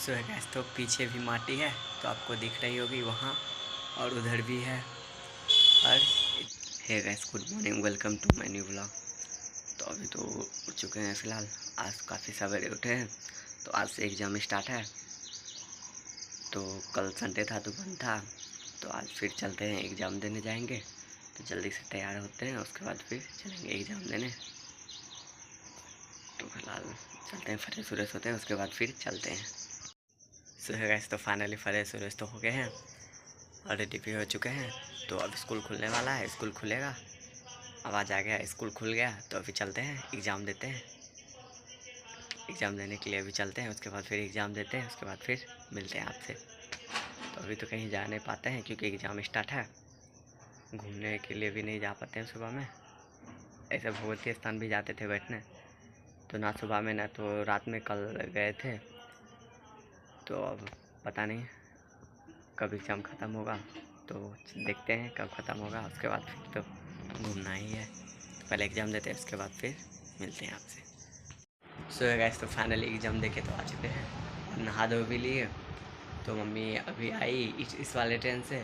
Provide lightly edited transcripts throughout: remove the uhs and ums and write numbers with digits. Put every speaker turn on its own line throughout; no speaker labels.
सो है गाइस, तो पीछे भी माटी है तो आपको दिख रही होगी वहाँ, और उधर भी है। और hey guys, good morning, welcome to my new blog. तो अभी तो उठ चुके हैं फ़िलहाल, आज काफ़ी सवेरे उठे हैं। तो आज से एग्ज़ाम स्टार्ट है। तो कल संडे था तो बंद था, तो आज फिर चलते हैं, एग्ज़ाम देने जाएंगे। तो जल्दी से तैयार होते हैं, उसके बाद फिर चलेंगे एग्ज़ाम देने। तो फिलहाल चलते हैं, फ्रेश व्रेश होते हैं, उसके बाद फिर चलते हैं। सो है गाइस, तो फाइनली फ्रेश व्रेश तो हो गए हैं और रेडी भी हो चुके हैं। तो अब स्कूल खुलने वाला है, स्कूल खुलेगा, आवाज़ आ गया, स्कूल खुल गया। तो अभी चलते हैं, एग्ज़ाम देते हैं। एग्ज़ाम देने के लिए अभी चलते हैं, उसके बाद फिर एग्ज़ाम देते हैं, उसके बाद फिर मिलते हैं आपसे। तो अभी तो कहीं जा नहीं पाते हैं क्योंकि एग्ज़ाम स्टार्ट है। घूमने के लिए भी नहीं जा पाते हैं सुबह में। ऐसे भगवती स्थान भी जाते थे बैठने, तो ना सुबह में ना तो रात में कल गए थे। तो अब पता नहीं कब एग्ज़ाम ख़त्म होगा, तो देखते हैं कब ख़त्म होगा, उसके बाद फिर तो घूमना ही है। तो पहले एग्ज़ाम देते हैं, उसके बाद फिर मिलते हैं आपसे। सो गाइस, तो फाइनली एग्ज़ाम देके तो आ चुके हैं और नहा धो भी लिए। तो मम्मी अभी आई इस वाले ट्रेन से,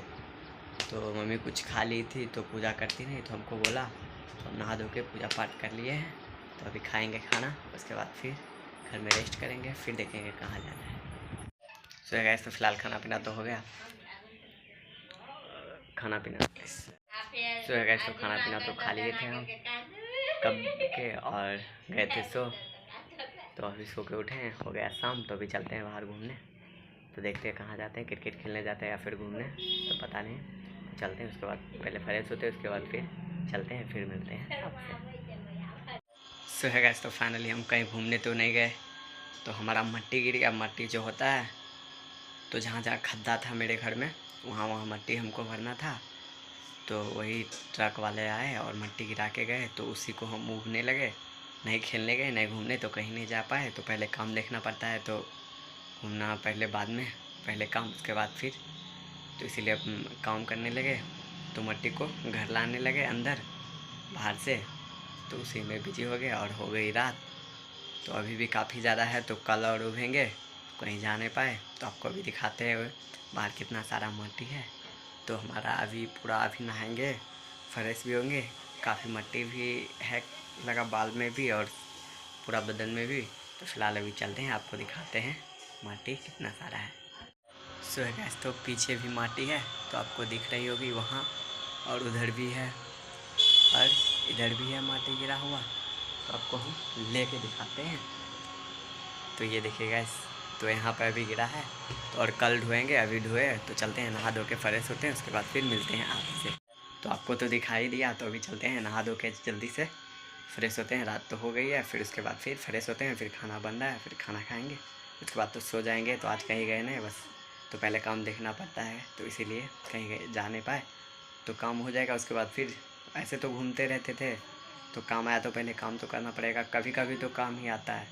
तो मम्मी कुछ खा ली थी तो पूजा करती नहीं, तो हमको बोला, तो हम नहा धो के पूजा पाठ कर लिए हैं। तो अभी खाएंगे खाना, उसके बाद फिर घर में रेस्ट करेंगे, फिर देखेंगे कहाँ जाना है। सो गाइस, तो फिलहाल खाना पीना तो हो गया, खाना पीना सो गाइस, तो खाना पीना तो खा लिए थे हम कब के, और गए थे सो। तो अभी सो के उठे हैं, हो गया शाम। तो अभी चलते हैं बाहर घूमने। तो देखते हैं कहाँ जाते हैं, क्रिकेट खेलने जाते हैं या फिर घूमने, तो पता नहीं। तो चलते हैं, उसके बाद पहले फ्रेश होते हैं, उसके बाद फिर चलते हैं, फिर मिलते हैं आपसे। सो है गाइस, तो फाइनली हम कहीं घूमने तो नहीं गए। तो हमारा मट्टी गिर गया। मट्टी जो होता है, तो जहाँ जहाँ खड्डा था मेरे घर में, वहाँ वहाँ मट्टी हमको भरना था। तो वही ट्रक वाले आए और मट्टी गिरा के गए, तो उसी को हम मूवने लगे। नहीं खेलने गए, नहीं घूमने, तो कहीं नहीं जा पाए। तो पहले काम देखना पड़ता है, तो घूमना पहले बाद में, पहले काम उसके बाद फिर। तो इसीलिए काम करने लगे। तो मट्टी को घर लाने लगे अंदर बाहर से, तो उसी में बिजी हो गए और हो गई रात। तो अभी भी काफ़ी ज़्यादा है, तो कल और उगेंगे, कहीं जा नहीं पाए। तो आपको अभी दिखाते हैं बाहर कितना सारा मट्टी है। तो हमारा अभी पूरा अभी नहाएंगे, फ्रेश भी होंगे, काफ़ी मट्टी भी है लगा बाल में भी और पूरा बदन में भी। तो फिलहाल अभी चलते हैं, आपको दिखाते हैं माटी कितना सारा है। सो है गाइस, तो पीछे भी माटी है तो आपको दिख रही होगी वहाँ, और उधर भी है, और इधर भी है माटी गिरा हुआ। तो आपको हम लेके दिखाते हैं। तो ये देखिए गाइस, तो यहाँ पर अभी गिरा है, तो और कल धोएंगे, अभी धोए। तो चलते हैं, नहा धो के फ्रेश होते हैं, उसके बाद फिर मिलते हैं आपसे। तो आपको तो दिखाई दिया, तो अभी चलते हैं, नहा धो के जल्दी से फ्रेश होते हैं। रात तो हो गई है, फिर उसके बाद फिर फ्रेश होते हैं, फिर खाना बन रहा है, फिर खाना खाएंगे, उसके बाद तो सो जाएंगे। तो आज कहीं गए नहीं बस, तो पहले काम देखना पड़ता है, तो इसीलिए कहीं गए जा नहीं पाए। तो काम हो जाएगा, उसके बाद फिर ऐसे तो घूमते रहते थे, तो काम आया तो पहले काम तो करना पड़ेगा। कभी कभी तो काम ही आता है,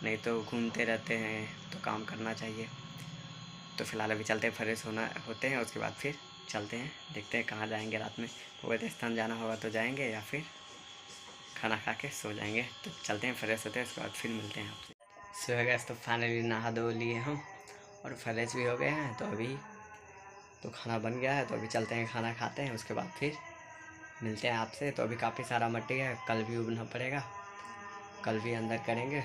नहीं तो घूमते रहते हैं, तो काम करना चाहिए। तो फिलहाल अभी चलते हैं, फ्रेश होते हैं, उसके बाद फिर चलते हैं, देखते हैं कहाँ जाएंगे। रात में भगवती स्थान जाना होगा तो जाएंगे, या फिर खाना खा के सो जाएंगे। तो चलते हैं, फ्रेश होते हैं, उसके बाद फिर मिलते हैं आपसे। सो है गाइस, तो फाइनली नहा धो लिए हम और फ्रेश भी हो गए हैं। तो अभी तो खाना बन गया है, तो अभी चलते हैं, खाना खाते हैं, उसके बाद फिर मिलते हैं आपसे। तो अभी काफ़ी सारा मट्टी है, कल भी उगना पड़ेगा, कल भी अंदर करेंगे।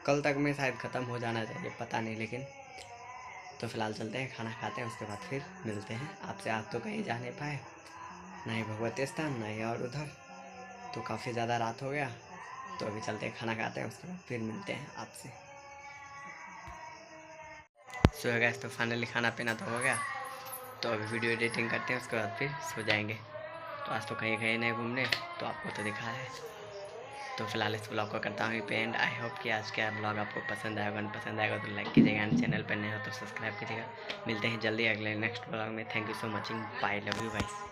कल तक में शायद ख़त्म हो जाना चाहिए, पता नहीं, लेकिन तो फिलहाल चलते हैं, खाना खाते हैं, उसके बाद फिर मिलते हैं आपसे। आप तो कहीं जा नहीं पाए, ना ही भगवती स्थान, ना ही और उधर, तो काफ़ी ज़्यादा रात हो गया। तो अभी चलते हैं, खाना खाते हैं, उसके बाद फिर मिलते हैं आपसे। सो गाइस, तो फाइनली खाना पीना तो हो गया। तो अभी वीडियो एडिटिंग करते हैं, उसके बाद फिर सो जाएंगे। तो आज तो कहीं गए नहीं घूमने, तो आपको तो दिखा है। तो फिलहाल इस ब्लॉग को करता हूँ पेंड। आई होप कि आज का ब्लॉग आपको पसंद आएगा। पसंद आएगा तो लाइक कीजिएगा, चैनल पर नए हो तो सब्सक्राइब कीजिएगा। मिलते हैं जल्दी अगले नेक्स्ट ब्लॉग में। Thank you so much, bye, love you guys.